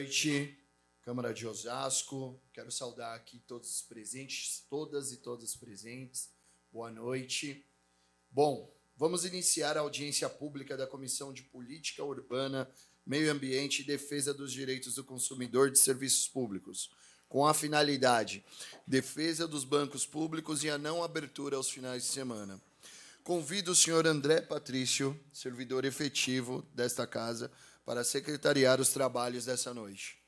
noite, Câmara de Osasco. Quero saudar aqui todos os presentes, todas e todos presentes. Boa noite. Bom, vamos iniciar a audiência pública da Comissão de Política Urbana, Meio Ambiente e Defesa dos Direitos do Consumidor de Serviços Públicos, com a finalidade: defesa dos bancos públicos e a não abertura aos finais de semana. Convido o senhor André Patrício, servidor efetivo desta casa, para secretariar os trabalhos dessa noite.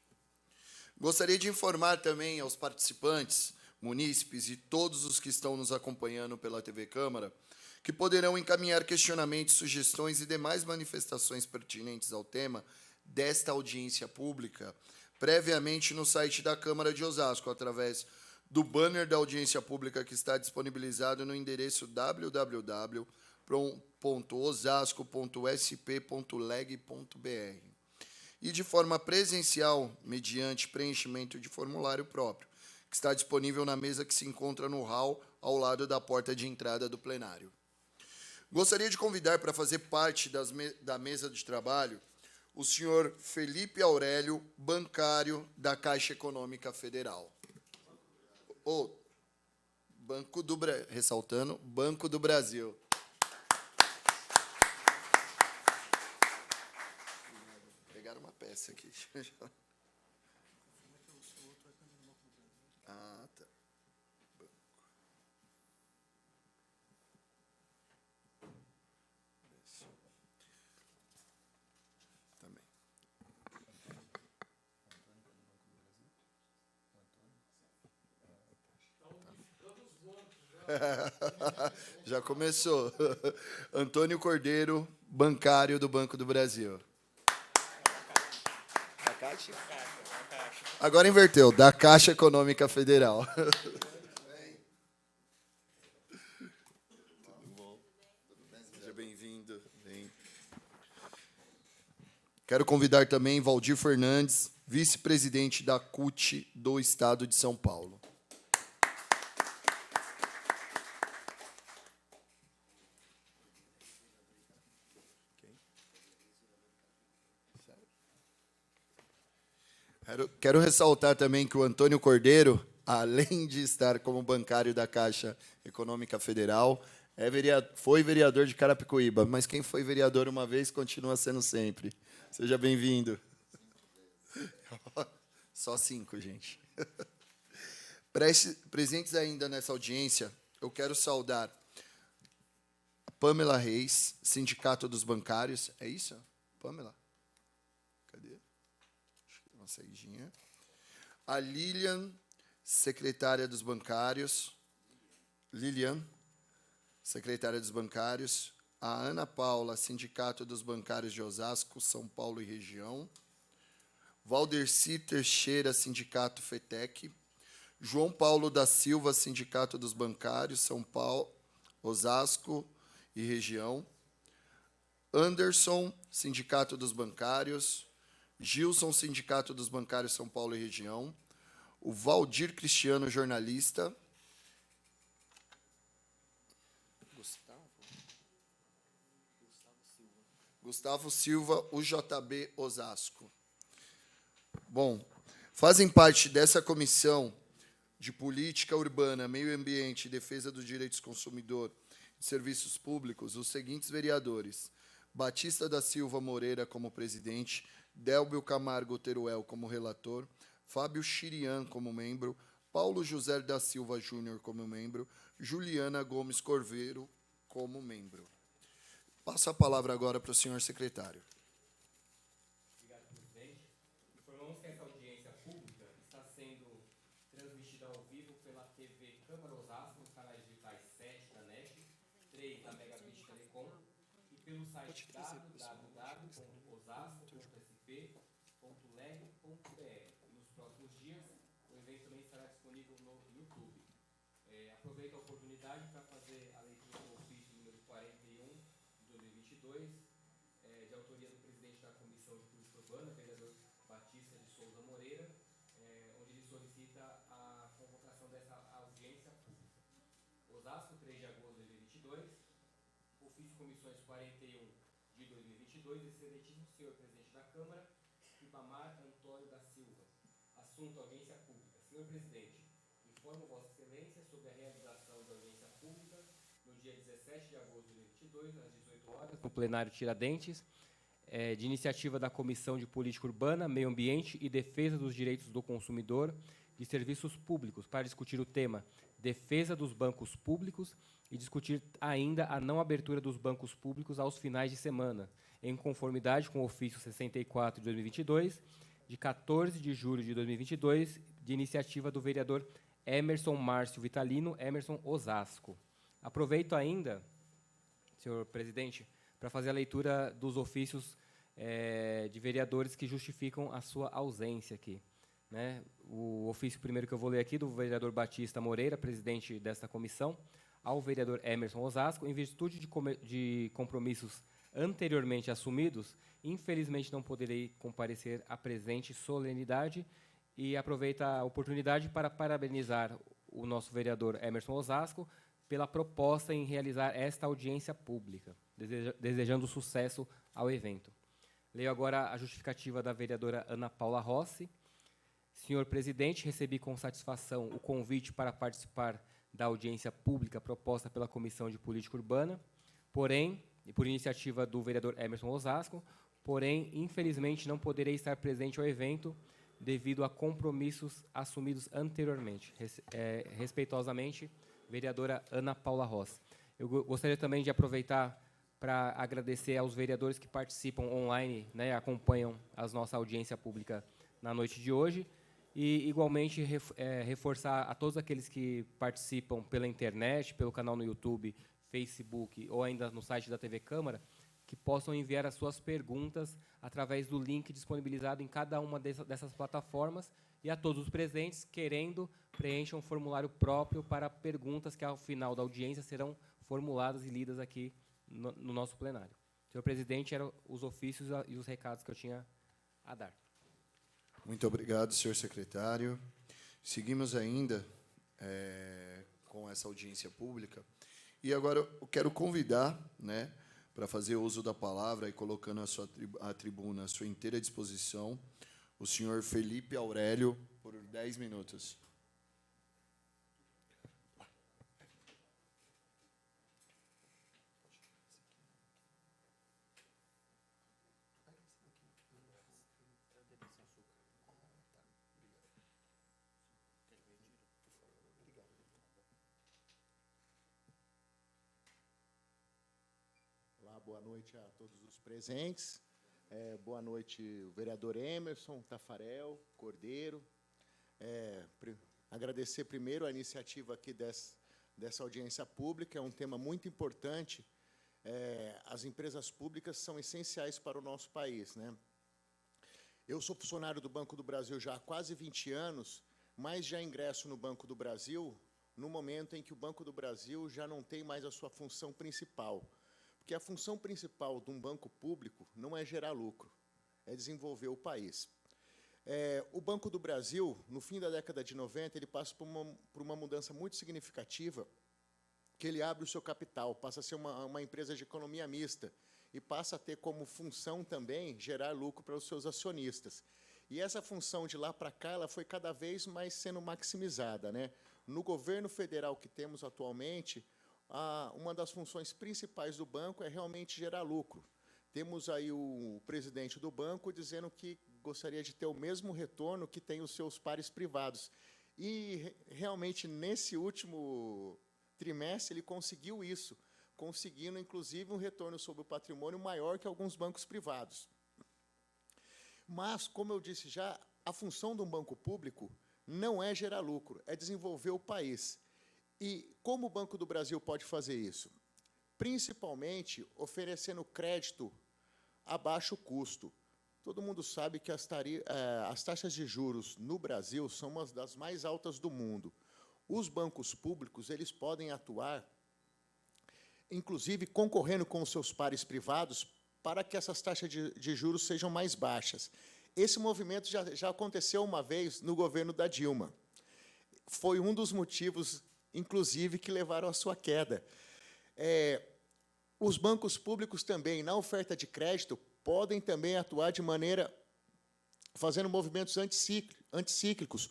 Gostaria de informar também aos participantes, munícipes e todos os que estão nos acompanhando pela TV Câmara, que poderão encaminhar questionamentos, sugestões e demais manifestações pertinentes ao tema desta audiência pública, previamente no site da Câmara de Osasco, através do banner da audiência pública que está disponibilizado no endereço www.osasco.sp.leg.br e de forma presencial, mediante preenchimento de formulário próprio, que está disponível na mesa que se encontra no hall ao lado da porta de entrada do plenário. Gostaria de convidar para fazer parte da mesa de trabalho o senhor Felipe Aurélio, bancário da Caixa Econômica Federal. Ressaltando, Banco do Brasil. Pegaram uma peça aqui. Ah, tá. Também. Já começou. Antônio Cordeiro, bancário do Banco do Brasil. Da Caixa? Agora inverteu, da Caixa Econômica Federal. Tudo bom? Seja bem-vindo. Quero convidar também Valdir Fernandes, vice-presidente da CUT do Estado de São Paulo. Quero ressaltar também que o Antônio Cordeiro, além de estar como bancário da Caixa Econômica Federal, foi vereador de Carapicuíba, mas quem foi vereador uma vez continua sendo sempre. Seja bem-vindo. Só 5, gente. Presentes ainda nessa audiência, eu quero saudar Pamela Reis, Sindicato dos Bancários. É isso, Pamela? Cadê? Uma saidinha. A Lilian, secretária dos bancários. Lilian, secretária dos bancários. A Ana Paula, Sindicato dos Bancários de Osasco, São Paulo e região. Valderci Teixeira, Sindicato FETEC. João Paulo da Silva, Sindicato dos Bancários, São Paulo, Osasco e região. Anderson, Sindicato dos Bancários. Gilson, Sindicato dos Bancários, São Paulo e região. O Valdir Cristiano, jornalista. Gustavo Silva, UJB Osasco. Bom, fazem parte dessa comissão de Política Urbana, Meio Ambiente e Defesa dos Direitos do Consumidor e Serviços Públicos os seguintes vereadores: Batista da Silva Moreira como presidente, Délbio Camargo Teruel como relator, Fábio Chirian como membro, Paulo José da Silva Júnior como membro, Juliana Gomes Corveiro como membro. Passo a palavra agora para o senhor secretário. Obrigado, presidente. Informamos que essa audiência pública está sendo transmitida ao vivo pela TV Câmara Osasco, nos canais digitais 7 da NET, 3 da Megabit Telecom e pelo site www.osasco.sp.leg.br. E nos próximos dias, o evento também estará disponível no YouTube. Aproveito a oportunidade para fazer a leitura do ofício número 41 de 2022, de autoria do presidente da Comissão de Política Urbana, vereador Batista de Souza Moreira, onde ele solicita a convocação dessa audiência pública. Osasco, 3 de agosto de 2022, ofício Comissões 41 de 2022, excelentíssimo senhor presidente da Câmara, Ribamar Antônio da Silva Assunto: audiência pública. Senhor presidente, informo Vossa Excelência sobre a realização da audiência pública no dia 17 de agosto de 2022, às 18 horas, no plenário Tiradentes, de iniciativa da Comissão de Política Urbana, Meio Ambiente e Defesa dos Direitos do Consumidor de Serviços Públicos, para discutir o tema defesa dos bancos públicos e discutir ainda a não abertura dos bancos públicos aos finais de semana, em conformidade com o ofício 64 de 2022, de 14 de julho de 2022, de iniciativa do vereador Emerson Márcio Vitalino, Emerson Osasco. Aproveito ainda, senhor presidente, para fazer a leitura dos ofícios de vereadores que justificam a sua ausência aqui. Né? O ofício primeiro que eu vou ler aqui, do vereador Batista Moreira, presidente desta comissão, ao vereador Emerson Osasco: em virtude de compromissos anteriormente assumidos, infelizmente não poderei comparecer à presente solenidade, e aproveito a oportunidade para parabenizar o nosso vereador Emerson Osasco pela proposta em realizar esta audiência pública, desejando sucesso ao evento. Leio agora a justificativa da vereadora Ana Paula Rossi. Senhor presidente, recebi com satisfação o convite para participar da audiência pública proposta pela Comissão de Política Urbana, porém, e por iniciativa do vereador Emerson Osasco, porém, infelizmente, não poderei estar presente ao evento devido a compromissos assumidos anteriormente. Respeitosamente, vereadora Ana Paula Rossi. Eu gostaria também de aproveitar para agradecer aos vereadores que participam online, né, acompanham a nossa audiência pública na noite de hoje, e, igualmente, reforçar a todos aqueles que participam pela internet, pelo canal no YouTube, Facebook ou ainda no site da TV Câmara, que possam enviar as suas perguntas através do link disponibilizado em cada uma dessas plataformas, e a todos os presentes, querendo, preencham um formulário próprio para perguntas que, ao final da audiência, serão formuladas e lidas aqui no nosso plenário. Senhor presidente, eram os ofícios e os recados que eu tinha a dar. Muito obrigado, senhor secretário. Seguimos ainda com essa audiência pública. E agora eu quero convidar, né, para fazer uso da palavra e colocando a tribuna à sua inteira disposição, o senhor Felipe Aurélio, por 10 minutos. Boa noite a todos os presentes. Boa noite, o vereador Emerson, Tafarel, Cordeiro. Agradecer primeiro a iniciativa aqui dessa audiência pública. É um tema muito importante. As empresas públicas são essenciais para o nosso país, né? Eu sou funcionário do Banco do Brasil já há quase 20 anos, mas já ingresso no Banco do Brasil no momento em que o Banco do Brasil já não tem mais a sua função principal. Porque a função principal de um banco público não é gerar lucro, é desenvolver o país. O Banco do Brasil, no fim da década de 90, ele passa por uma mudança muito significativa, que ele abre o seu capital, passa a ser uma empresa de economia mista, e passa a ter como função também gerar lucro para os seus acionistas. E essa função, de lá para cá, ela foi cada vez mais sendo maximizada, né? No governo federal que temos atualmente, uma das funções principais do banco é realmente gerar lucro. Temos aí o presidente do banco dizendo que gostaria de ter o mesmo retorno que tem os seus pares privados. E, realmente, nesse último trimestre, ele conseguiu isso, conseguindo, inclusive, um retorno sobre o patrimônio maior que alguns bancos privados. Mas, como eu disse já, a função de um banco público não é gerar lucro, é desenvolver o país. E como o Banco do Brasil pode fazer isso? Principalmente oferecendo crédito a baixo custo. Todo mundo sabe que as taxas de juros no Brasil são uma das mais altas do mundo. Os bancos públicos, eles podem atuar, inclusive concorrendo com os seus pares privados, para que essas taxas de juros sejam mais baixas. Esse movimento já aconteceu uma vez no governo da Dilma. Foi um dos motivos, inclusive, que levaram à sua queda. Os bancos públicos também, na oferta de crédito, podem também atuar de maneira, fazendo movimentos anticíclicos,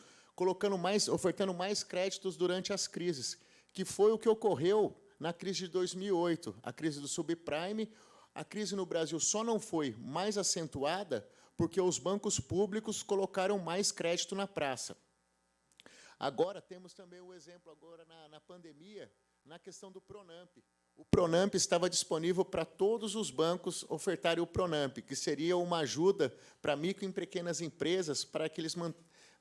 ofertando mais créditos durante as crises, que foi o que ocorreu na crise de 2008, a crise do subprime. A crise no Brasil só não foi mais acentuada porque os bancos públicos colocaram mais crédito na praça. Agora, temos também o exemplo, agora na pandemia, na questão do Pronamp. O Pronamp estava disponível para todos os bancos ofertarem o Pronamp, que seria uma ajuda para micro e pequenas empresas, para que eles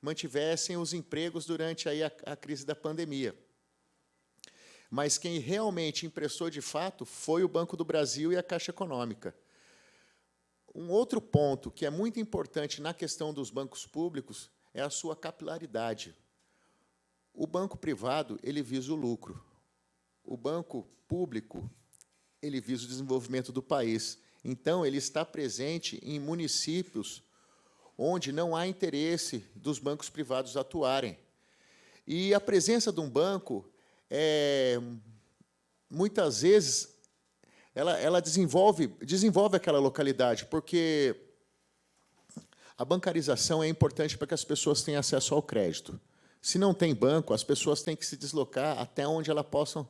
mantivessem os empregos durante aí a crise da pandemia. Mas quem realmente emprestou, de fato, foi o Banco do Brasil e a Caixa Econômica. Um outro ponto que é muito importante na questão dos bancos públicos é a sua capilaridade. O banco privado, ele visa o lucro. O banco público, ele visa o desenvolvimento do país. Então, ele está presente em municípios onde não há interesse dos bancos privados atuarem. E a presença de um banco, muitas vezes, ela desenvolve aquela localidade, porque a bancarização é importante para que as pessoas tenham acesso ao crédito. Se não tem banco, as pessoas têm que se deslocar até onde elas possam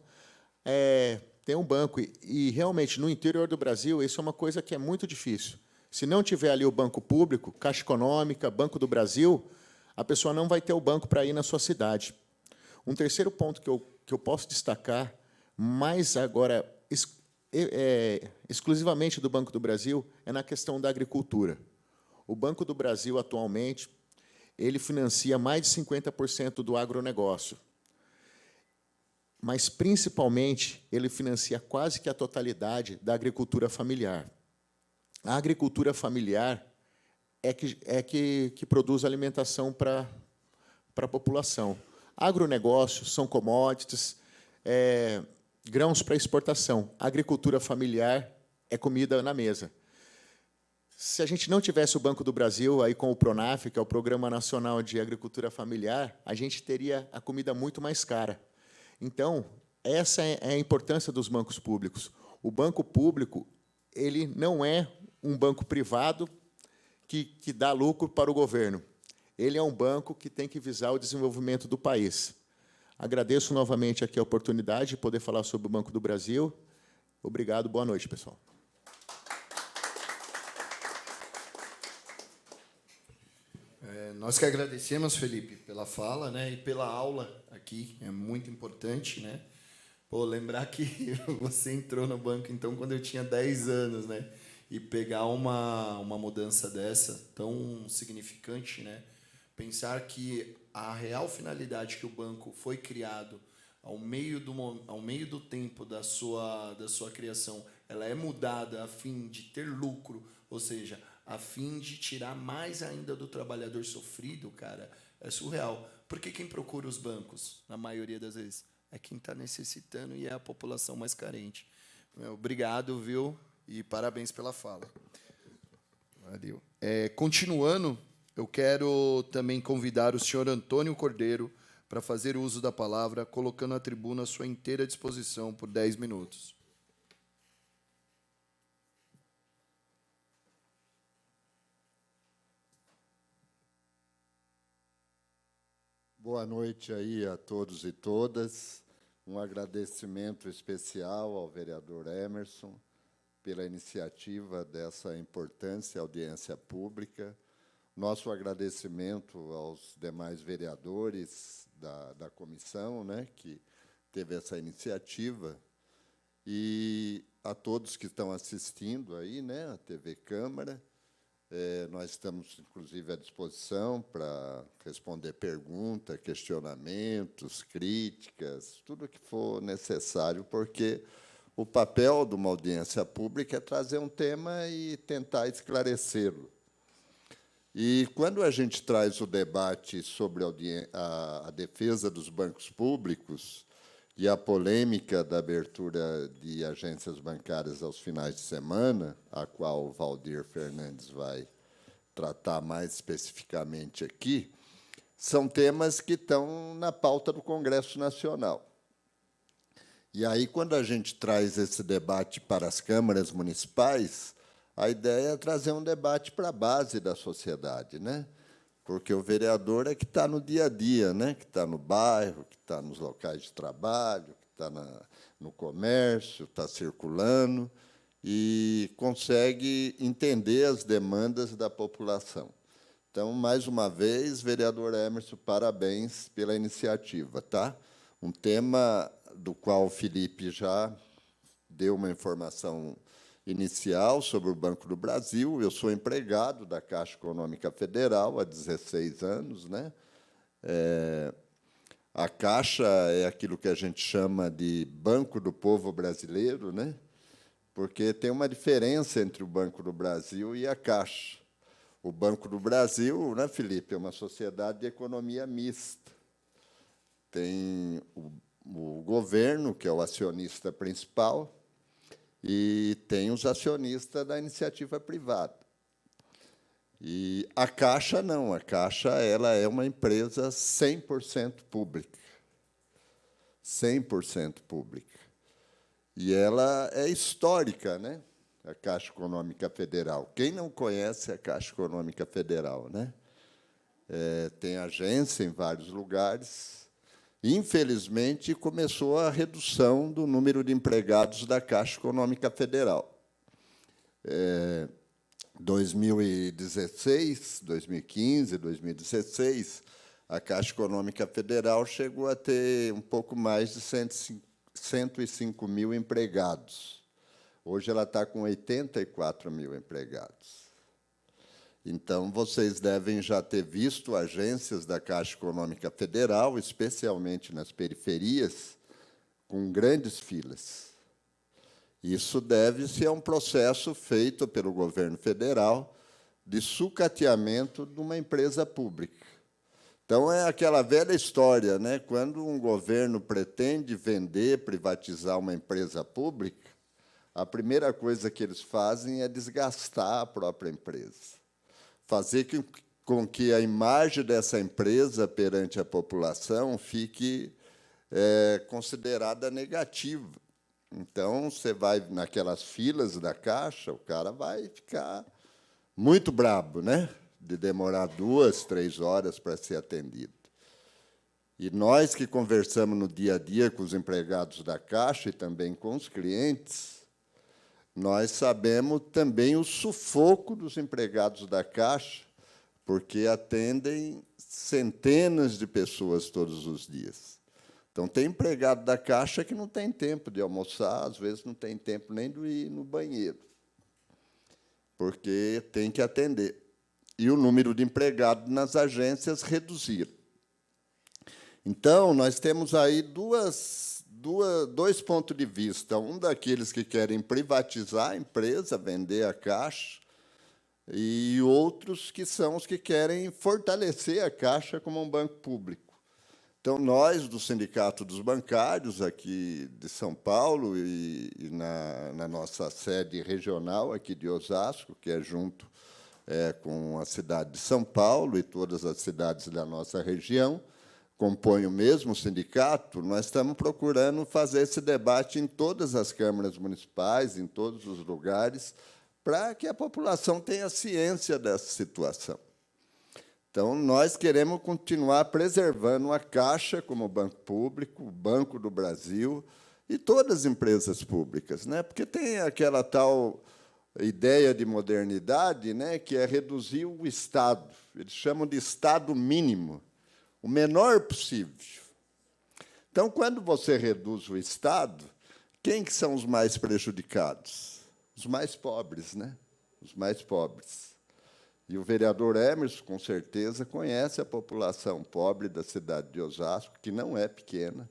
ter um banco. E, realmente, no interior do Brasil, isso é uma coisa que é muito difícil. Se não tiver ali o banco público, Caixa Econômica, Banco do Brasil, a pessoa não vai ter o banco para ir na sua cidade. Um terceiro ponto que eu posso destacar, mais agora exclusivamente do Banco do Brasil, é na questão da agricultura. O Banco do Brasil, atualmente, ele financia mais de 50% do agronegócio. Mas, principalmente, ele financia quase que a totalidade da agricultura familiar. A agricultura familiar é que produz alimentação para a população. Agronegócios são commodities, grãos para exportação. A agricultura familiar é comida na mesa. Se a gente não tivesse o Banco do Brasil, aí com o PRONAF, que é o Programa Nacional de Agricultura Familiar, a gente teria a comida muito mais cara. Então, essa é a importância dos bancos públicos. O banco público, ele não é um banco privado que dá lucro para o governo. Ele é um banco que tem que visar o desenvolvimento do país. Agradeço novamente aqui a oportunidade de poder falar sobre o Banco do Brasil. Obrigado, boa noite, pessoal. Nós que agradecemos, Felipe, pela fala, né, e pela aula aqui, é muito importante, né? Pô, lembrar que você entrou no banco, então, quando eu tinha 10 anos, né? E pegar uma mudança dessa, tão significante, né? Pensar que a real finalidade que o banco foi criado ao meio do tempo da sua criação, ela é mudada a fim de ter lucro, ou seja, a fim de tirar mais ainda do trabalhador sofrido, cara, é surreal. Porque quem procura os bancos, na maioria das vezes, é quem está necessitando e é a população mais carente. Obrigado, viu? E parabéns pela fala. Valeu. Continuando, eu quero também convidar o senhor Antônio Cordeiro para fazer uso da palavra, colocando a tribuna à sua inteira disposição por 10 minutos. Boa noite aí a todos e todas. Um agradecimento especial ao vereador Emerson pela iniciativa dessa importante audiência pública. Nosso agradecimento aos demais vereadores da comissão, né, que teve essa iniciativa, e a todos que estão assistindo aí, né, a TV Câmara. Nós estamos, inclusive, à disposição para responder perguntas, questionamentos, críticas, tudo o que for necessário, porque o papel de uma audiência pública é trazer um tema e tentar esclarecê-lo. E, quando a gente traz o debate sobre a defesa dos bancos públicos e a polêmica da abertura de agências bancárias aos finais de semana, a qual o Valdir Fernandes vai tratar mais especificamente aqui, são temas que estão na pauta do Congresso Nacional. E aí, quando a gente traz esse debate para as câmaras municipais, a ideia é trazer um debate para a base da sociedade, né? porque o vereador é que está no dia a dia, né? Que está no bairro, que está nos locais de trabalho, que está no comércio, está circulando e consegue entender as demandas da população. Então, mais uma vez, vereador Emerson, parabéns pela iniciativa, tá? Um tema do qual o Felipe já deu uma informação inicial sobre o Banco do Brasil. Eu sou empregado da Caixa Econômica Federal há 16 anos, né? A Caixa é aquilo que a gente chama de Banco do Povo Brasileiro, né? Porque tem uma diferença entre o Banco do Brasil e a Caixa. O Banco do Brasil, né, Felipe, é uma sociedade de economia mista. Tem o governo, que é o acionista principal, e tem os acionistas da iniciativa privada. E a Caixa não, a Caixa ela é uma empresa 100% pública. 100% pública. E ela é histórica, né? A Caixa Econômica Federal. Quem não conhece a Caixa Econômica Federal, né? Tem agência em vários lugares. Infelizmente, começou a redução do número de empregados da Caixa Econômica Federal. 2016, 2015, 2016, a Caixa Econômica Federal chegou a ter um pouco mais de 105 mil empregados. Hoje ela está com 84 mil empregados. Então, vocês devem já ter visto agências da Caixa Econômica Federal, especialmente nas periferias, com grandes filas. Isso deve-se a um processo feito pelo governo federal de sucateamento de uma empresa pública. Então, é aquela velha história, né? Quando um governo pretende vender, privatizar uma empresa pública, a primeira coisa que eles fazem é desgastar a própria empresa, fazer com que a imagem dessa empresa perante a população fique considerada negativa. Então, você vai naquelas filas da Caixa, o cara vai ficar muito brabo, né? De demorar 2, 3 horas para ser atendido. E nós que conversamos no dia a dia com os empregados da Caixa e também com os clientes, nós sabemos também o sufoco dos empregados da Caixa, porque atendem centenas de pessoas todos os dias. Então, tem empregado da Caixa que não tem tempo de almoçar, às vezes não tem tempo nem de ir no banheiro, porque tem que atender. E o número de empregados nas agências reduziram. Então, nós temos aí dois pontos de vista. Um daqueles que querem privatizar a empresa, vender a Caixa, e outros que são os que querem fortalecer a Caixa como um banco público. Então, nós, do Sindicato dos Bancários, aqui de São Paulo, e na nossa sede regional, aqui de Osasco, que é junto com a cidade de São Paulo e todas as cidades da nossa região, compõem o mesmo sindicato, nós estamos procurando fazer esse debate em todas as câmaras municipais, em todos os lugares, para que a população tenha ciência dessa situação. Então, nós queremos continuar preservando a Caixa como banco público, o Banco do Brasil e todas as empresas públicas, né? Porque tem aquela tal ideia de modernidade, né, que é reduzir o Estado. Eles chamam de Estado mínimo, o menor possível. Então, quando você reduz o Estado, quem que são os mais prejudicados? Os mais pobres, né? Os mais pobres. E o vereador Emerson, com certeza, conhece a população pobre da cidade de Osasco, que não é pequena,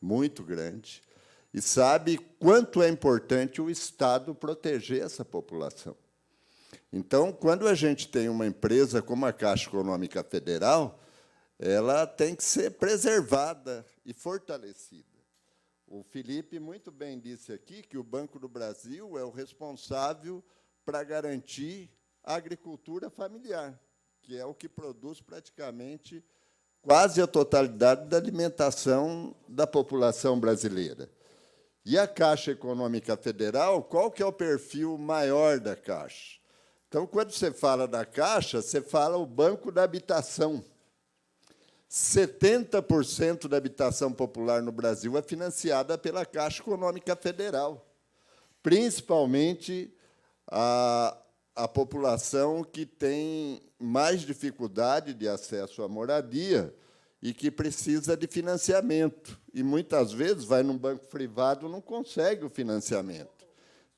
muito grande, e sabe quanto é importante o Estado proteger essa população. Então, quando a gente tem uma empresa como a Caixa Econômica Federal, ela tem que ser preservada e fortalecida. O Felipe muito bem disse aqui que o Banco do Brasil é o responsável para garantir a agricultura familiar, que é o que produz praticamente quase a totalidade da alimentação da população brasileira. E a Caixa Econômica Federal, qual que é o perfil maior da Caixa? Então, quando você fala da Caixa, você fala o Banco da Habitação. 70% da habitação popular no Brasil é financiada pela Caixa Econômica Federal, principalmente a população que tem mais dificuldade de acesso à moradia e que precisa de financiamento. E, muitas vezes, vai num banco privado e não consegue o financiamento.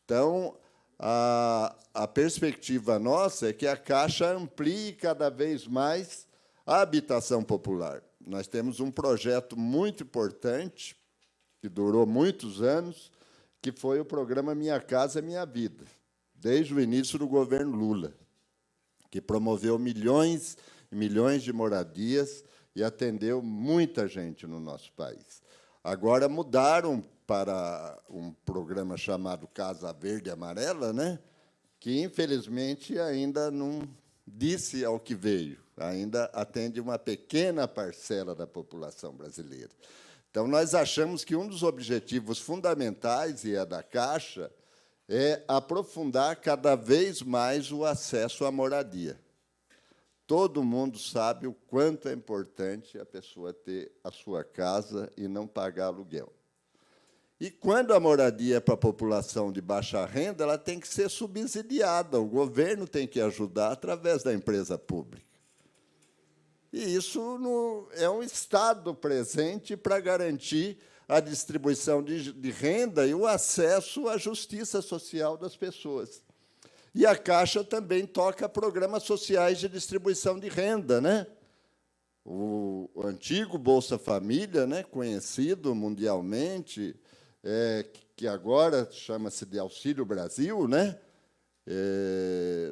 Então, a perspectiva nossa é que a Caixa amplie cada vez mais a habitação popular. Nós temos um projeto muito importante, que durou muitos anos, que foi o programa Minha Casa Minha Vida, desde o início do governo Lula, que promoveu milhões e milhões de moradias e atendeu muita gente no nosso país. Agora mudaram para um programa chamado Casa Verde e Amarela, né, que, infelizmente, ainda não disse ao que veio, ainda atende uma pequena parcela da população brasileira. Então, nós achamos que um dos objetivos fundamentais, e é da Caixa, é aprofundar cada vez mais o acesso à moradia. Todo mundo sabe o quanto é importante a pessoa ter a sua casa e não pagar aluguel. E, quando a moradia é para a população de baixa renda, ela tem que ser subsidiada, o governo tem que ajudar através da empresa pública. E isso é um Estado presente para garantir a distribuição de renda e o acesso à justiça social das pessoas. E a Caixa também toca programas sociais de distribuição de renda, né? O antigo Bolsa Família, né, conhecido mundialmente, que agora chama-se de Auxílio Brasil, né?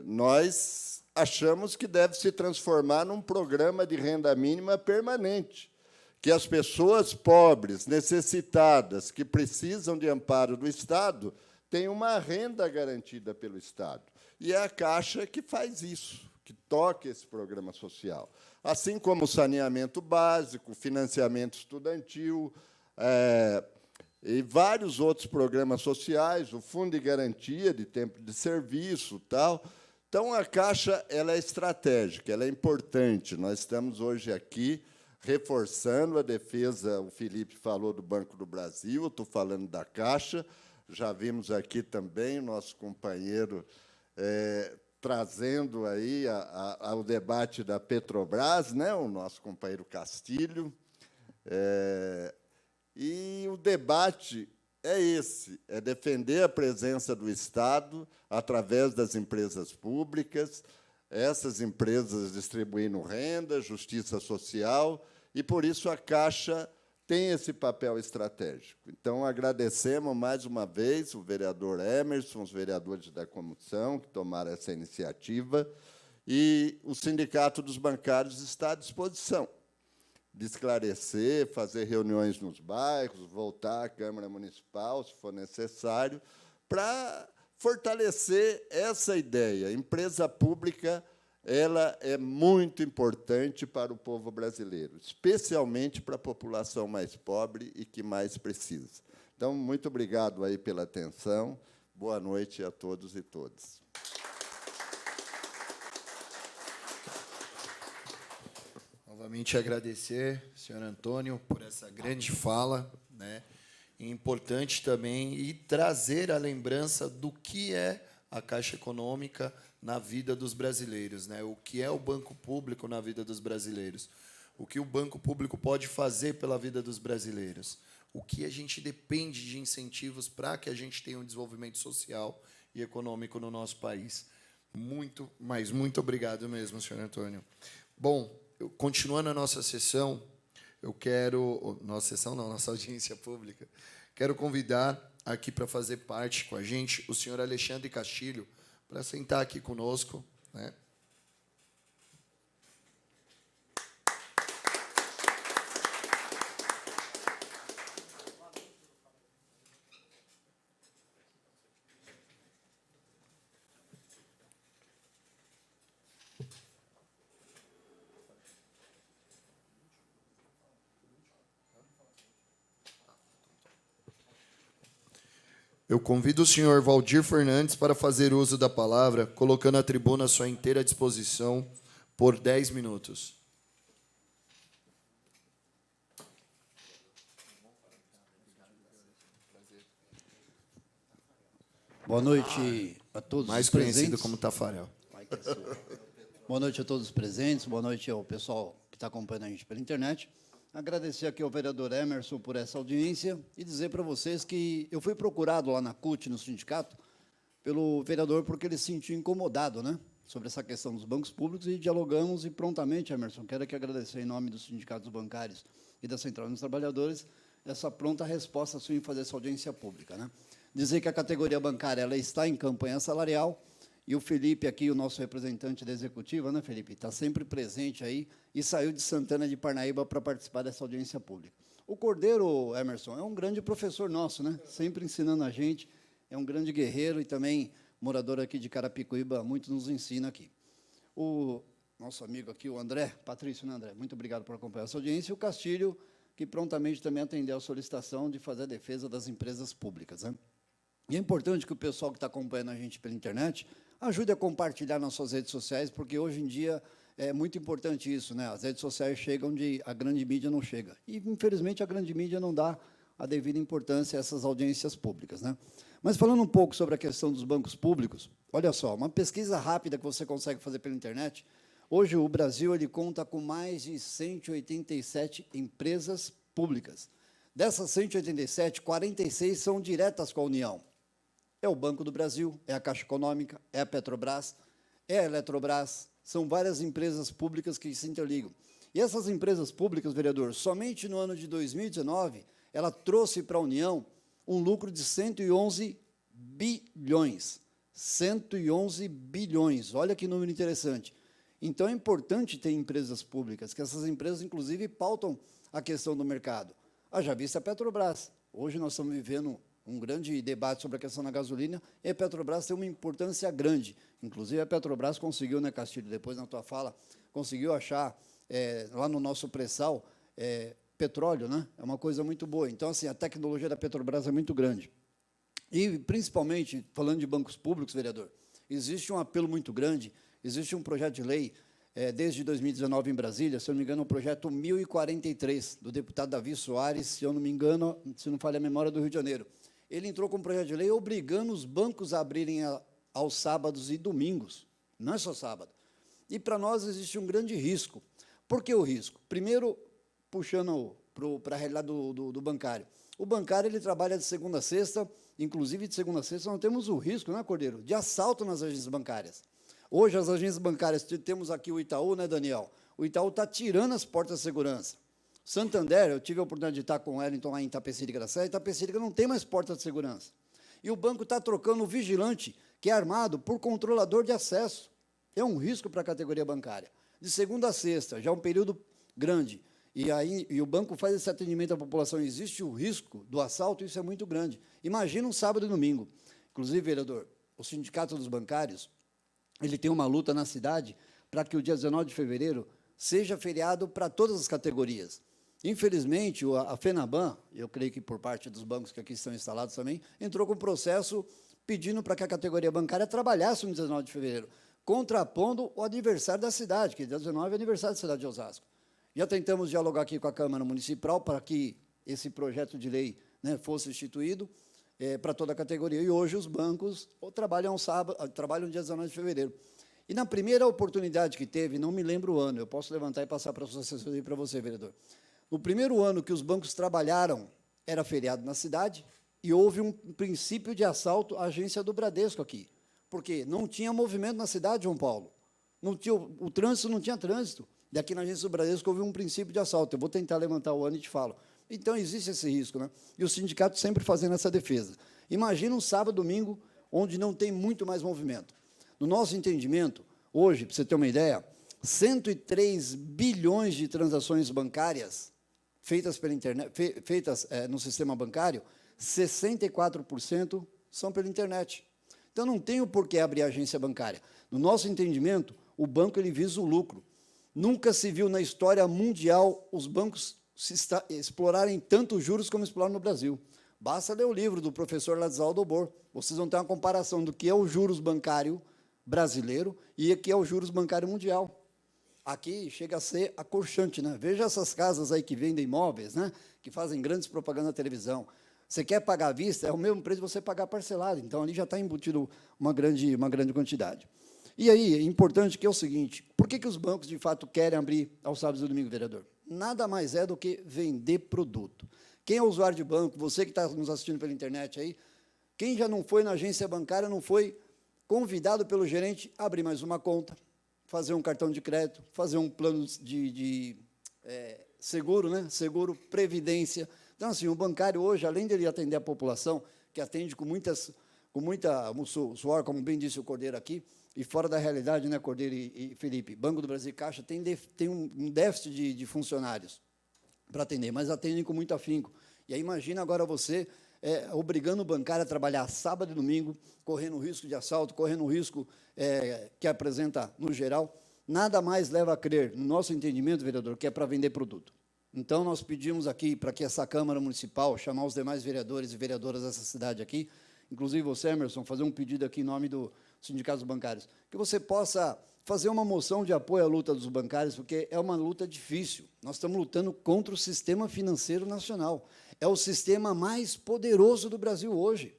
Nós achamos que deve se transformar num programa de renda mínima permanente, que as pessoas pobres, necessitadas, que precisam de amparo do Estado, tenham uma renda garantida pelo Estado. E é a Caixa que faz isso, que toca esse programa social. Assim como o saneamento básico, financiamento estudantil, e vários outros programas sociais, o Fundo de Garantia de Tempo de Serviço, tal. Então, a Caixa ela é estratégica, ela é importante. Nós estamos hoje aqui reforçando a defesa. O Felipe falou do Banco do Brasil, eu estou falando da Caixa. Já vimos aqui também o nosso companheiro trazendo aí ao debate da Petrobras, né, o nosso companheiro Castilho. E o debate é esse, é defender a presença do Estado através das empresas públicas, essas empresas distribuindo renda, justiça social, e, por isso, a Caixa tem esse papel estratégico. Então, agradecemos mais uma vez o vereador Emerson, os vereadores da comissão que tomaram essa iniciativa, e o Sindicato dos Bancários está à disposição de esclarecer, fazer reuniões nos bairros, voltar à Câmara Municipal, se for necessário, para fortalecer essa ideia. A empresa pública ela é muito importante para o povo brasileiro, especialmente para a população mais pobre e que mais precisa. Então, muito obrigado aí pela atenção. Boa noite a todos e todas. Novamente agradecer, senhor Antônio, por essa grande fala, né? E importante também e trazer a lembrança do que é a Caixa Econômica na vida dos brasileiros, né? O que é o banco público na vida dos brasileiros, o que o banco público pode fazer pela vida dos brasileiros, o que a gente depende de incentivos para que a gente tenha um desenvolvimento social e econômico no nosso país. Muito, mas muito obrigado mesmo, senhor Antônio. Bom, continuando a nossa sessão, eu quero... Nossa sessão não, nossa audiência pública. Quero convidar aqui para fazer parte com a gente o senhor Alexandre Castilho, para sentar aqui conosco, né? Eu convido o senhor Valdir Fernandes para fazer uso da palavra, colocando a tribuna à sua inteira disposição por 10 minutos. Boa noite a todos Mais os presentes. conhecido como Tafarel. Boa noite a todos os presentes, boa noite ao pessoal que está acompanhando a gente pela internet. Agradecer aqui ao vereador Emerson por essa audiência e dizer para vocês que eu fui procurado lá na CUT, no sindicato, pelo vereador porque ele se sentiu incomodado, né, sobre essa questão dos bancos públicos e dialogamos e prontamente, Emerson, quero aqui agradecer em nome dos sindicatos bancários e da Central dos Trabalhadores essa pronta resposta sua em fazer essa audiência pública, né. Dizer que a categoria bancária ela está em campanha salarial e o Felipe aqui, o nosso representante da executiva, né, Felipe, está sempre presente aí e saiu de Santana de Parnaíba para participar dessa audiência pública. O Cordeiro, Emerson, é um grande professor nosso, né, sempre ensinando a gente, é um grande guerreiro e também morador aqui de Carapicuíba, muito nos ensina aqui. O nosso amigo aqui, o André, Patrício, né, André? Muito obrigado por acompanhar essa audiência. E o Castilho, que prontamente também atendeu a solicitação de fazer a defesa das empresas públicas, né? E é importante que o pessoal que está acompanhando a gente pela internet ajude a compartilhar nas suas redes sociais, porque hoje em dia é muito importante isso, né? As redes sociais chegam onde a grande mídia não chega. E, infelizmente, a grande mídia não dá a devida importância a essas audiências públicas, né? Mas, falando um pouco sobre a questão dos bancos públicos, olha só, uma pesquisa rápida que você consegue fazer pela internet, hoje o Brasil ele conta com mais de 187 empresas públicas. Dessas 187, 46 são diretas com a União. É o Banco do Brasil, é a Caixa Econômica, é a Petrobras, é a Eletrobras, são várias empresas públicas que se interligam. E essas empresas públicas, vereador, somente no ano de 2019, ela trouxe para a União um lucro de 111 bilhões. 111 bilhões, olha que número interessante. Então, é importante ter empresas públicas, que essas empresas, inclusive, pautam a questão do mercado. Já vista a Petrobras. Hoje nós estamos vivendo um grande debate sobre a questão da gasolina, e a Petrobras tem uma importância grande. Inclusive, a Petrobras conseguiu, né, Castilho, depois na tua fala, conseguiu achar, lá no nosso pré-sal, petróleo, né? É uma coisa muito boa. Então, assim, a tecnologia da Petrobras é muito grande. E, principalmente, falando de bancos públicos, vereador, existe um apelo muito grande, existe um projeto de lei, desde 2019 em Brasília, se eu não me engano, o projeto 1043, do deputado Davi Soares, se eu não me engano, se não falha a memória, do Rio de Janeiro. Ele entrou com um projeto de lei obrigando os bancos a abrirem aos sábados e domingos, não é só sábado. E, para nós, existe um grande risco. Por que o risco? Primeiro, puxando para a realidade do bancário. O bancário ele trabalha de segunda a sexta, inclusive de segunda a sexta nós temos o risco, né, Cordeiro, de assalto nas agências bancárias. Hoje, as agências bancárias, temos aqui o Itaú, né, Daniel? O Itaú está tirando as portas de segurança. Santander, eu tive a oportunidade de estar com o Wellington lá em Itapecerica-da-Serra, Itapecerica não tem mais portas de segurança. E o banco está trocando o vigilante, que é armado, por controlador de acesso. É um risco para a categoria bancária. De segunda a sexta, já é um período grande, e o banco faz esse atendimento à população, existe o risco do assalto, isso é muito grande. Imagina um sábado e domingo. Inclusive, vereador, o Sindicato dos Bancários, ele tem uma luta na cidade para que o dia 19 de fevereiro seja feriado para todas as categorias. Infelizmente, a FENABAN, eu creio que por parte dos bancos que aqui estão instalados também, entrou com um processo pedindo para que a categoria bancária trabalhasse no 19 de fevereiro, contrapondo o aniversário da cidade, que dia 19 é aniversário da cidade de Osasco. Já tentamos dialogar aqui com a Câmara Municipal para que esse projeto de lei, né, fosse instituído para toda a categoria. E hoje os bancos trabalham dia 19 de fevereiro. E na primeira oportunidade que teve, não me lembro o ano, eu posso levantar e passar para a sua assessoria para você, vereador. No primeiro ano que os bancos trabalharam, era feriado na cidade, e houve um princípio de assalto à agência do Bradesco aqui. Porque não tinha movimento na cidade, João Paulo. Não tinha, o trânsito não tinha trânsito. E aqui na agência do Bradesco houve um princípio de assalto. Eu vou tentar levantar o ano e te falo. Então, existe esse risco, né? E o sindicato sempre fazendo essa defesa. Imagina um sábado, domingo, onde não tem muito mais movimento. No nosso entendimento, hoje, para você ter uma ideia, 103 bilhões de transações bancárias feitas pela internet, feitas no sistema bancário, 64% são pela internet. Então, não tem o porquê abrir agência bancária. No nosso entendimento, o banco ele visa o lucro. Nunca se viu na história mundial os bancos explorarem tanto os juros como exploram no Brasil. Basta ler o livro do professor Ladislau Dobor. Vocês vão ter uma comparação do que é o juros bancário brasileiro e o que é o juros bancário mundial. Aqui chega a ser acorchante, né? Veja essas casas aí que vendem imóveis, né? Que fazem grandes propagandas na televisão. Você quer pagar à vista, é o mesmo preço de você pagar parcelado. Então, ali já está embutido uma grande quantidade. E aí, é importante que é o seguinte, por que os bancos, de fato, querem abrir aos sábados e domingos, vereador? Nada mais é do que vender produto. Quem é usuário de banco, você que está nos assistindo pela internet aí, quem já não foi na agência bancária, não foi convidado pelo gerente a abrir mais uma conta, fazer um cartão de crédito, fazer um plano de seguro, né? Seguro, previdência. Então, assim, o bancário hoje, além de ele atender a população, que atende com muita suor, como bem disse o Cordeiro aqui, e fora da realidade, né, Cordeiro e Felipe, Banco do Brasil e Caixa tem um déficit de funcionários para atender, mas atendem com muito afinco. E aí imagina agora você obrigando o bancário a trabalhar sábado e domingo, correndo risco de assalto, correndo risco que apresenta no geral. Nada mais leva a crer, no nosso entendimento, vereador, que é para vender produto. Então, nós pedimos aqui para que essa Câmara Municipal, chamar os demais vereadores e vereadoras dessa cidade aqui, inclusive você, Emerson, fazer um pedido aqui em nome do Sindicatos Bancários, que você possa fazer uma moção de apoio à luta dos bancários, porque é uma luta difícil. Nós estamos lutando contra o sistema financeiro nacional. É o sistema mais poderoso do Brasil hoje.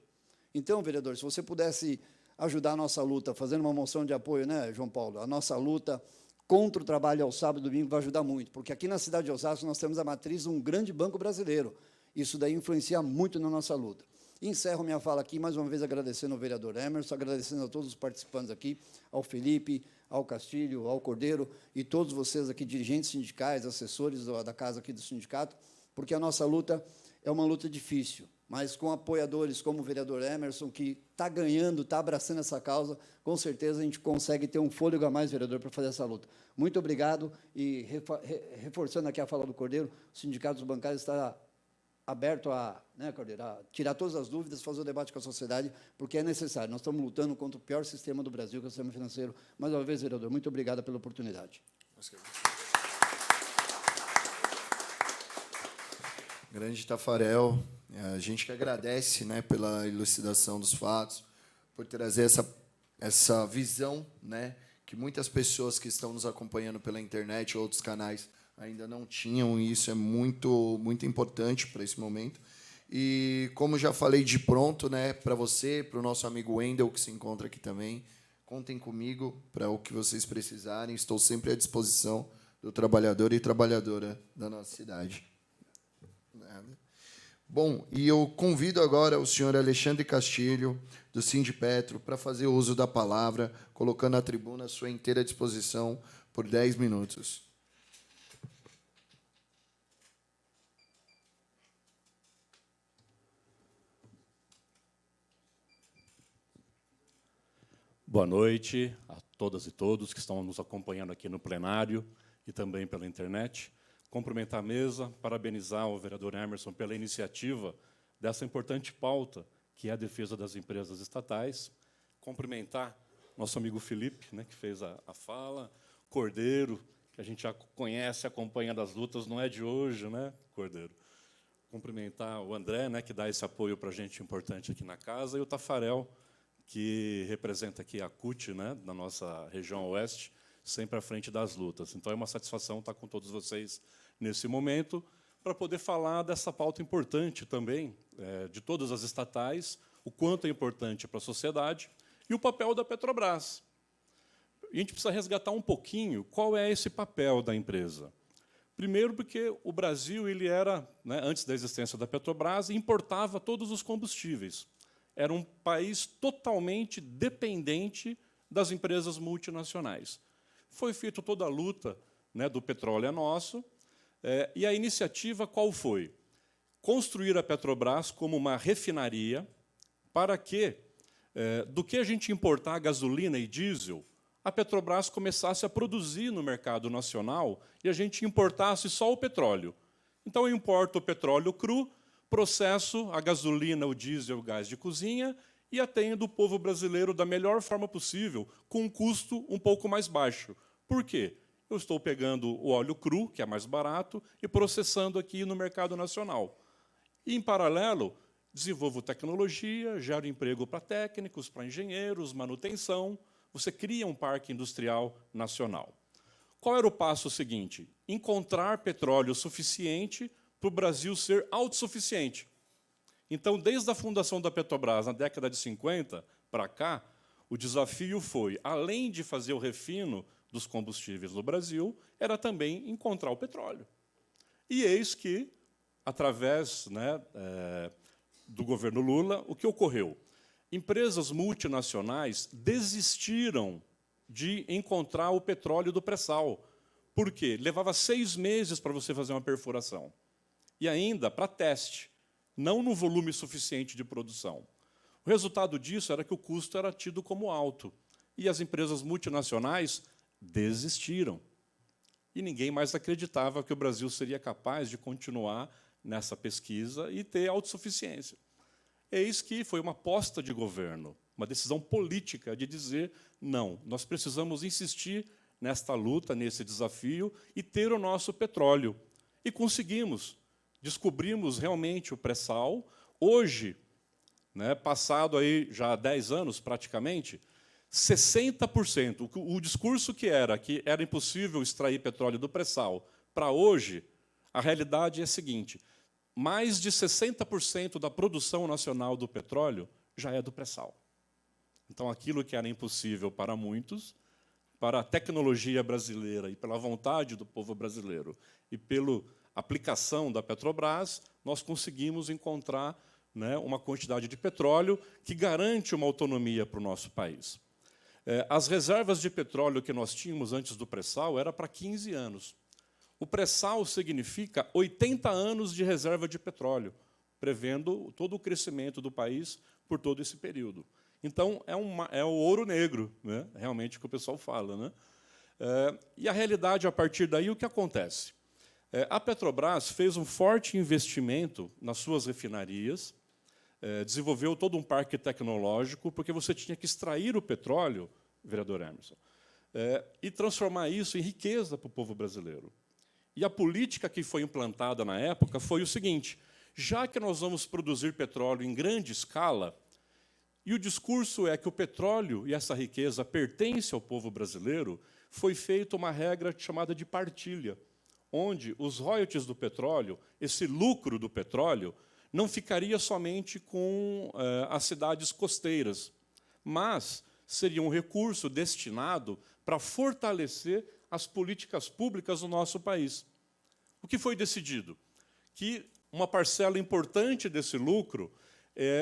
Então, vereador, se você pudesse ajudar a nossa luta, fazendo uma moção de apoio, né, João Paulo? A nossa luta contra o trabalho ao sábado e domingo vai ajudar muito, porque aqui na cidade de Osasco nós temos a matriz de um grande banco brasileiro. Isso daí influencia muito na nossa luta. Encerro minha fala aqui, mais uma vez agradecendo ao vereador Emerson, agradecendo a todos os participantes aqui, ao Felipe, ao Castilho, ao Cordeiro e todos vocês aqui, dirigentes sindicais, assessores da casa aqui do sindicato, porque a nossa luta é uma luta difícil, mas com apoiadores como o vereador Emerson, que está ganhando, está abraçando essa causa, com certeza a gente consegue ter um fôlego a mais, vereador, para fazer essa luta. Muito obrigado e, reforçando aqui a fala do Cordeiro, o Sindicato dos Bancários está aberto né, Cordeiro, a tirar todas as dúvidas, fazer o debate com a sociedade, porque é necessário. Nós estamos lutando contra o pior sistema do Brasil, que é o sistema financeiro. Mais uma vez, vereador, muito obrigado pela oportunidade. Grande Tafarel, a gente que agradece, né, pela elucidação dos fatos, por trazer essa visão, né, que muitas pessoas que estão nos acompanhando pela internet ou outros canais ainda não tinham, e isso é muito, muito importante para esse momento. E, como já falei de pronto, né, para você, para o nosso amigo Wendel, que se encontra aqui também, contem comigo para o que vocês precisarem, estou sempre à disposição do trabalhador e trabalhadora da nossa cidade. Bom, e eu convido agora o senhor Alexandre Castilho, do Sindipetro, para fazer uso da palavra, colocando a tribuna à sua inteira disposição por 10 minutos. Boa noite a todas e todos que estão nos acompanhando aqui no plenário e também pela internet. Cumprimentar a mesa, parabenizar o vereador Emerson pela iniciativa dessa importante pauta, que é a defesa das empresas estatais. Cumprimentar nosso amigo Felipe, né, que fez a fala, Cordeiro, que a gente já conhece, acompanha das lutas, não é de hoje, né, Cordeiro? Cumprimentar o André, né, que dá esse apoio para a gente importante aqui na casa, e o Tafarel, que representa aqui a CUT, né, da nossa região oeste, sempre à frente das lutas. Então, é uma satisfação estar com todos vocês nesse momento, para poder falar dessa pauta importante também, de todas as estatais, o quanto é importante para a sociedade, e o papel da Petrobras. A gente precisa resgatar um pouquinho qual é esse papel da empresa. Primeiro, porque o Brasil ele era, né, antes da existência da Petrobras, importava todos os combustíveis. Era um país totalmente dependente das empresas multinacionais. Foi feita toda a luta, né, do petróleo é nosso, e a iniciativa qual foi? Construir a Petrobras como uma refinaria para que, do que a gente importar gasolina e diesel, a Petrobras começasse a produzir no mercado nacional e a gente importasse só o petróleo. Então, eu importo o petróleo cru, processo a gasolina, o diesel, o gás de cozinha e atendo o povo brasileiro da melhor forma possível, com um custo um pouco mais baixo. Por quê? Eu estou pegando o óleo cru, que é mais barato, e processando aqui no mercado nacional. E, em paralelo, desenvolvo tecnologia, gero emprego para técnicos, para engenheiros, manutenção, você cria um parque industrial nacional. Qual era o passo seguinte? Encontrar petróleo suficiente para o Brasil ser autossuficiente. Então, desde a fundação da Petrobras, na década de 50 para cá, o desafio foi, além de fazer o refino dos combustíveis no Brasil, era também encontrar o petróleo. E eis que, através do governo Lula, o que ocorreu? Empresas multinacionais desistiram de encontrar o petróleo do pré-sal. Por quê? Levava 6 meses para você fazer uma perfuração. E ainda para teste, não no volume suficiente de produção. O resultado disso era que o custo era tido como alto. E as empresas multinacionais desistiram. E ninguém mais acreditava que o Brasil seria capaz de continuar nessa pesquisa e ter autossuficiência. Eis que foi uma aposta de governo, uma decisão política de dizer, não, nós precisamos insistir nesta luta, nesse desafio, e ter o nosso petróleo. E conseguimos. Descobrimos realmente o pré-sal. Hoje, passado aí já 10 anos praticamente, 60%, o discurso que era impossível extrair petróleo do pré-sal, para hoje, a realidade é a seguinte, mais de 60% da produção nacional do petróleo já é do pré-sal. Então, aquilo que era impossível para muitos, para a tecnologia brasileira e pela vontade do povo brasileiro e pela aplicação da Petrobras, nós conseguimos encontrar uma quantidade de petróleo que garante uma autonomia para o nosso país. As reservas de petróleo que nós tínhamos antes do pré-sal era para 15 anos. O pré-sal significa 80 anos de reserva de petróleo, prevendo todo o crescimento do país por todo esse período. Então, é o ouro negro, realmente, que o pessoal fala. E a realidade, a partir daí, o que acontece? A Petrobras fez um forte investimento nas suas refinarias, desenvolveu todo um parque tecnológico, porque você tinha que extrair o petróleo, vereador Emerson, e transformar isso em riqueza para o povo brasileiro. E a política que foi implantada na época foi o seguinte, já que nós vamos produzir petróleo em grande escala, e o discurso é que o petróleo e essa riqueza pertence ao povo brasileiro, foi feita uma regra chamada de partilha, onde os royalties do petróleo, esse lucro do petróleo, não ficaria somente com as cidades costeiras, mas seria um recurso destinado para fortalecer as políticas públicas do nosso país. O que foi decidido? Que uma parcela importante desse lucro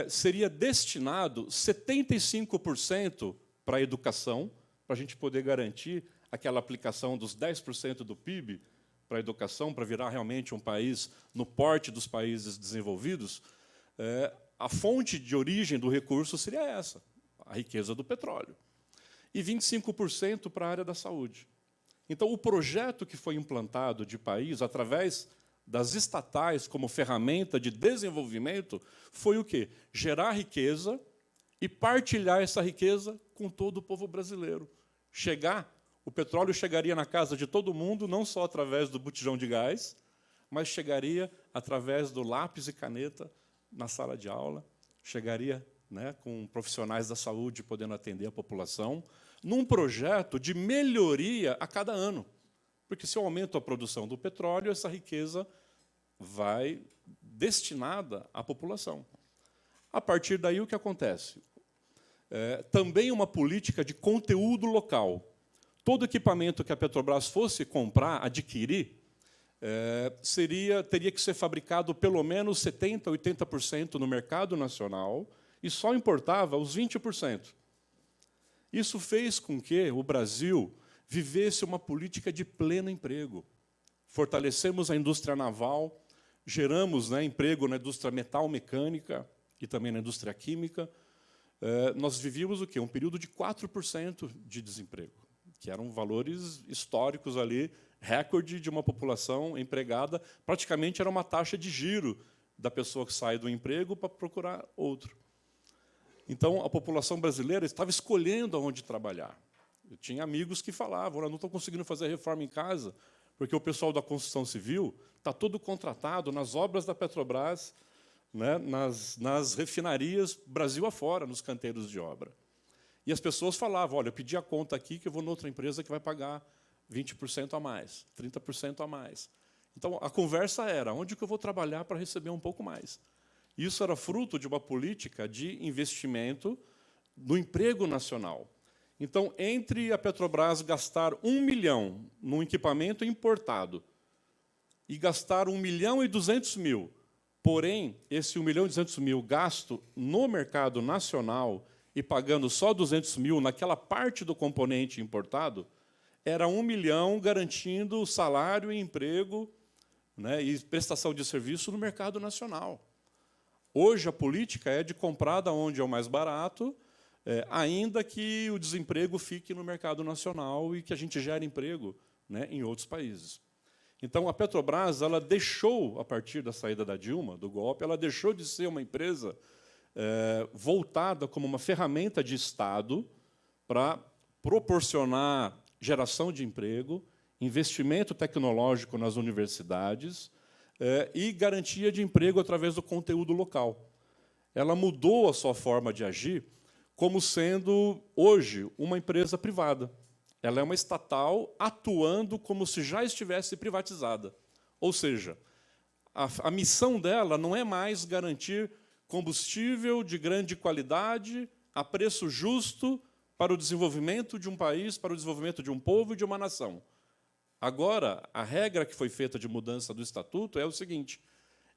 seria destinado 75% para a educação, para a gente poder garantir aquela aplicação dos 10% do PIB para a educação, para virar realmente um país no porte dos países desenvolvidos, a fonte de origem do recurso seria essa, a riqueza do petróleo. E 25% para a área da saúde. Então, o projeto que foi implantado de país, através das estatais como ferramenta de desenvolvimento, foi o quê? Gerar riqueza e partilhar essa riqueza com todo o povo brasileiro. O petróleo chegaria na casa de todo mundo, não só através do botijão de gás, mas chegaria através do lápis e caneta na sala de aula, chegaria com profissionais da saúde podendo atender a população, num projeto de melhoria a cada ano. Porque se eu aumento a produção do petróleo, essa riqueza vai destinada à população. A partir daí, o que acontece? Também uma política de conteúdo local. Todo equipamento que a Petrobras fosse comprar, adquirir, teria que ser fabricado pelo menos 70%, 80% no mercado nacional e só importava os 20%. Isso fez com que o Brasil vivesse uma política de pleno emprego. Fortalecemos a indústria naval, geramos emprego na indústria metal-mecânica e também na indústria química. Nós vivíamos o quê? Um período de 4% de desemprego, que eram valores históricos ali, recorde de uma população empregada, praticamente era uma taxa de giro da pessoa que sai do emprego para procurar outro. Então, a população brasileira estava escolhendo aonde trabalhar. Eu tinha amigos que falavam, eu não estou conseguindo fazer reforma em casa, porque o pessoal da construção civil está todo contratado nas obras da Petrobras, né, nas refinarias Brasil afora, nos canteiros de obra. E as pessoas falavam, olha, eu pedi a conta aqui que eu vou noutra empresa que vai pagar 20% a mais, 30% a mais. Então, a conversa era, onde que eu vou trabalhar para receber um pouco mais? Isso era fruto de uma política de investimento no emprego nacional. Então, entre a Petrobras gastar 1 milhão num equipamento importado e gastar 1.200.000, porém, esse 1.200.000 gasto no mercado nacional e pagando só 200.000 naquela parte do componente importado, era 1 milhão garantindo salário e emprego, né, e prestação de serviço no mercado nacional. Hoje, a política é de comprar da onde é o mais barato, ainda que o desemprego fique no mercado nacional e que a gente gere emprego, né, em outros países. Então, a Petrobras ela deixou, a partir da saída da Dilma, do golpe, ela deixou de ser uma empresa voltada como uma ferramenta de Estado para proporcionar geração de emprego, investimento tecnológico nas universidades e garantia de emprego através do conteúdo local. Ela mudou a sua forma de agir como sendo, hoje, uma empresa privada. Ela é uma estatal atuando como se já estivesse privatizada. Ou seja, a missão dela não é mais garantir combustível de grande qualidade a preço justo para o desenvolvimento de um país, para o desenvolvimento de um povo e de uma nação. Agora, a regra que foi feita de mudança do estatuto é o seguinte,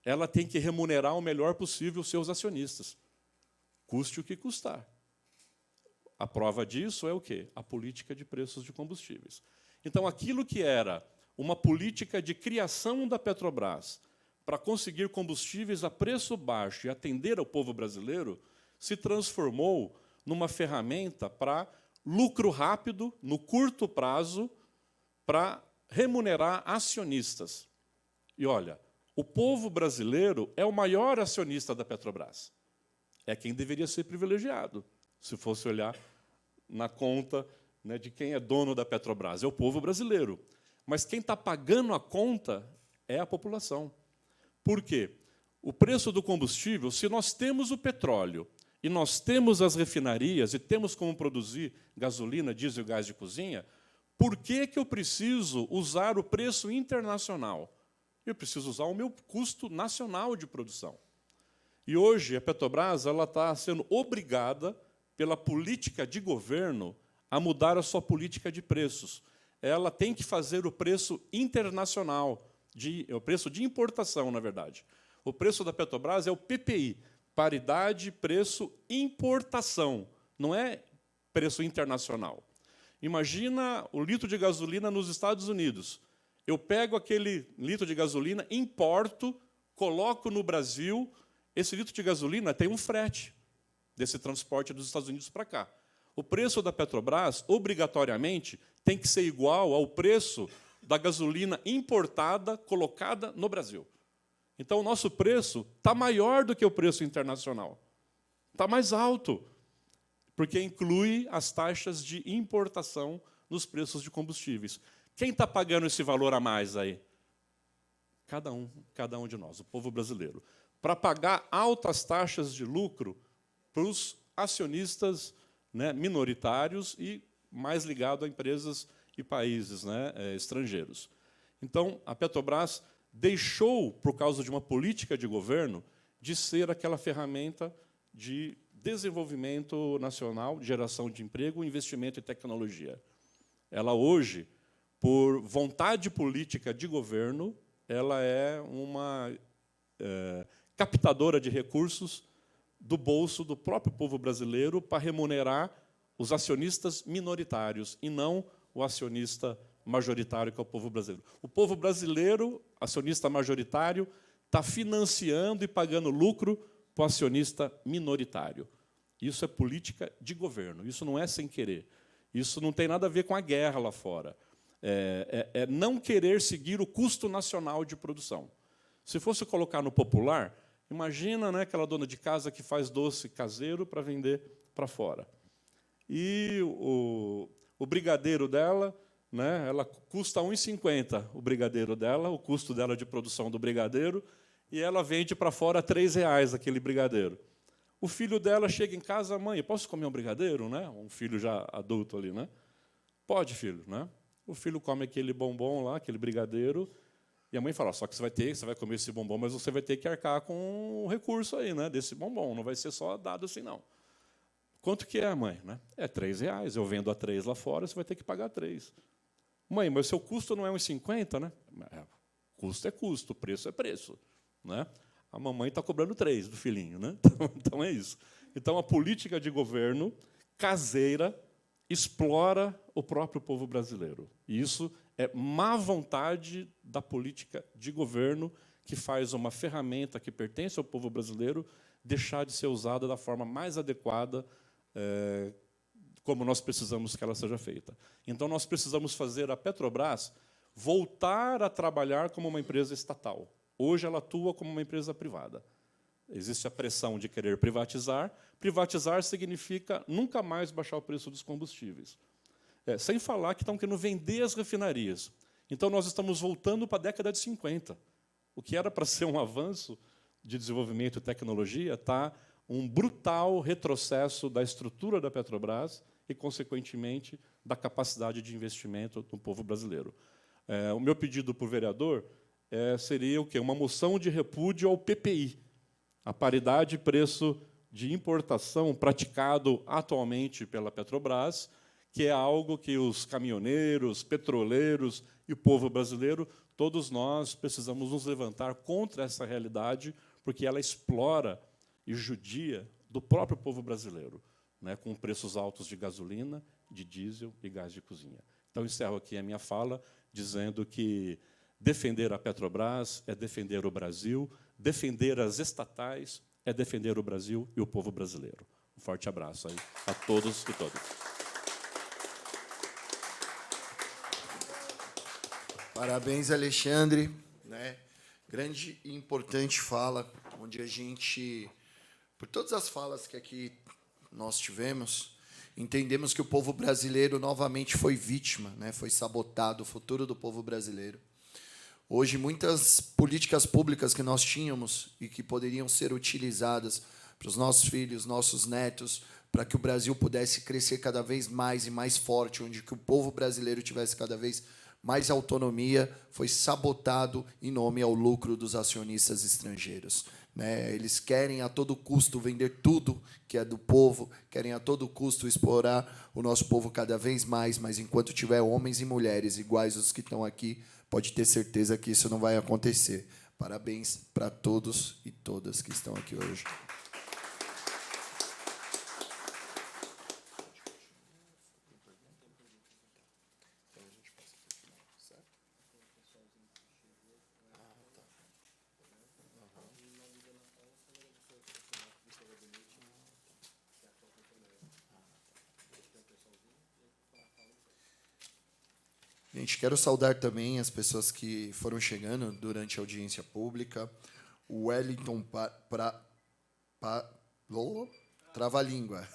ela tem que remunerar o melhor possível os seus acionistas, custe o que custar. A prova disso é o quê? A política de preços de combustíveis. Então, aquilo que era uma política de criação da Petrobras para conseguir combustíveis a preço baixo e atender ao povo brasileiro, se transformou numa ferramenta para lucro rápido, no curto prazo, para remunerar acionistas. E, olha, o povo brasileiro é o maior acionista da Petrobras. É quem deveria ser privilegiado, se fosse olhar na conta, né, de quem é dono da Petrobras. É o povo brasileiro. Mas quem está pagando a conta é a população. Por quê? O preço do combustível, se nós temos o petróleo e nós temos as refinarias e temos como produzir gasolina, diesel e gás de cozinha, por que eu preciso usar o preço internacional? Eu preciso usar o meu custo nacional de produção. E hoje a Petrobras está sendo obrigada, pela política de governo, a mudar a sua política de preços. Ela tem que fazer o preço internacional, o preço de importação, na verdade. O preço da Petrobras é o PPI, paridade, preço, importação, não é preço internacional. Imagina o litro de gasolina nos Estados Unidos. Eu pego aquele litro de gasolina, importo, coloco no Brasil, esse litro de gasolina tem um frete desse transporte dos Estados Unidos para cá. O preço da Petrobras, obrigatoriamente, tem que ser igual ao preço da gasolina importada, colocada no Brasil. Então, o nosso preço está maior do que o preço internacional. Está mais alto, porque inclui as taxas de importação nos preços de combustíveis. Quem está pagando esse valor a mais aí? Cada um de nós, o povo brasileiro. Para pagar altas taxas de lucro para os acionistas, né, minoritários e mais ligado a empresas e países, né, estrangeiros. Então, a Petrobras deixou, por causa de uma política de governo, de ser aquela ferramenta de desenvolvimento nacional, de geração de emprego, investimento em tecnologia. Ela hoje, por vontade política de governo, ela é uma captadora de recursos do bolso do próprio povo brasileiro para remunerar os acionistas minoritários e não o acionista majoritário, que é o povo brasileiro. O povo brasileiro, acionista majoritário, está financiando e pagando lucro para o acionista minoritário. Isso é política de governo, isso não é sem querer. Isso não tem nada a ver com a guerra lá fora. É não querer seguir o custo nacional de produção. Se fosse colocar no popular, imagina, né, aquela dona de casa que faz doce caseiro para vender para fora. E o brigadeiro dela, né, ela custa R$ 1,50, o brigadeiro dela, o custo dela de produção do brigadeiro, e ela vende para fora R$3 aquele brigadeiro. O filho dela chega em casa, mãe, posso comer um brigadeiro, né? Um filho já adulto ali, né? Pode, filho, né? O filho come aquele bombom lá, aquele brigadeiro, e a mãe fala: só que você vai comer esse bombom, mas você vai ter que arcar com o recurso aí, né? Desse bombom, não vai ser só dado assim, não. Quanto que é, mãe? Né? É R$3. Eu vendo a 3 lá fora, você vai ter que pagar 3. Mãe, mas o seu custo não é uns 50, né? Custo é custo, preço é preço, né? A mamãe está cobrando 3 do filhinho, né? Então é isso. Então a política de governo caseira explora o próprio povo brasileiro. E isso é má vontade da política de governo que faz uma ferramenta que pertence ao povo brasileiro deixar de ser usada da forma mais adequada, como nós precisamos que ela seja feita. Então, nós precisamos fazer a Petrobras voltar a trabalhar como uma empresa estatal. Hoje, ela atua como uma empresa privada. Existe a pressão de querer privatizar. Privatizar significa nunca mais baixar o preço dos combustíveis. Sem falar que estão querendo vender as refinarias. Então, nós estamos voltando para a década de 50. O que era para ser um avanço de desenvolvimento e tecnologia está um brutal retrocesso da estrutura da Petrobras e, consequentemente, da capacidade de investimento do povo brasileiro. O meu pedido para o vereador seria o quê? Uma moção de repúdio ao PPI, a paridade de preço de importação praticado atualmente pela Petrobras, que é algo que os caminhoneiros, petroleiros e o povo brasileiro, todos nós precisamos nos levantar contra essa realidade, porque ela explora e judia do próprio povo brasileiro, né, com preços altos de gasolina, de diesel e gás de cozinha. Então, encerro aqui a minha fala dizendo que defender a Petrobras é defender o Brasil, defender as estatais é defender o Brasil e o povo brasileiro. Um forte abraço aí a todos e todas. Parabéns, Alexandre, né? Grande e importante fala, onde a gente, por todas as falas que aqui nós tivemos, entendemos que o povo brasileiro novamente foi vítima, né? Foi sabotado o futuro do povo brasileiro. Hoje, muitas políticas públicas que nós tínhamos e que poderiam ser utilizadas para os nossos filhos, nossos netos, para que o Brasil pudesse crescer cada vez mais e mais forte, onde que o povo brasileiro tivesse cada vez mais autonomia, foi sabotado em nome ao lucro dos acionistas estrangeiros. Né? Eles querem a todo custo vender tudo que é do povo, querem a todo custo explorar o nosso povo cada vez mais, mas enquanto tiver homens e mulheres iguais aos que estão aqui, pode ter certeza que isso não vai acontecer. Parabéns para todos e todas que estão aqui hoje. Gente, quero saudar também as pessoas que foram chegando durante a audiência pública. O Wellington Trava-língua.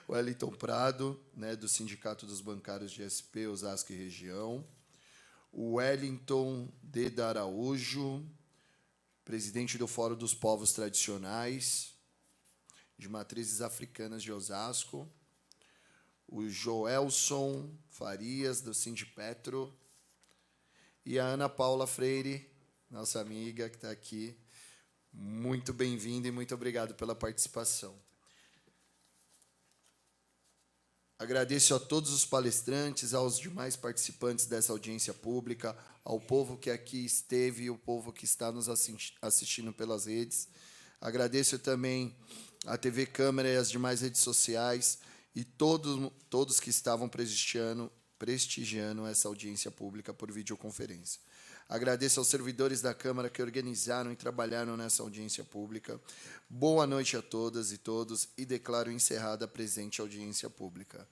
Wellington Prado, né, do Sindicato dos Bancários de SP, Osasco e Região. O Wellington D. Araújo, presidente do Fórum dos Povos Tradicionais, de matrizes africanas de Osasco. O Joelson Farias, do Sindipetro, e a Ana Paula Freire, nossa amiga que está aqui. Muito bem-vinda e muito obrigado pela participação. Agradeço a todos os palestrantes, aos demais participantes dessa audiência pública, ao povo que aqui esteve e o povo que está nos assistindo pelas redes. Agradeço também à TV Câmara e às demais redes sociais, e todos que estavam prestigiando essa audiência pública por videoconferência. Agradeço aos servidores da Câmara que organizaram e trabalharam nessa audiência pública. Boa noite a todas e todos, e declaro encerrada a presente audiência pública.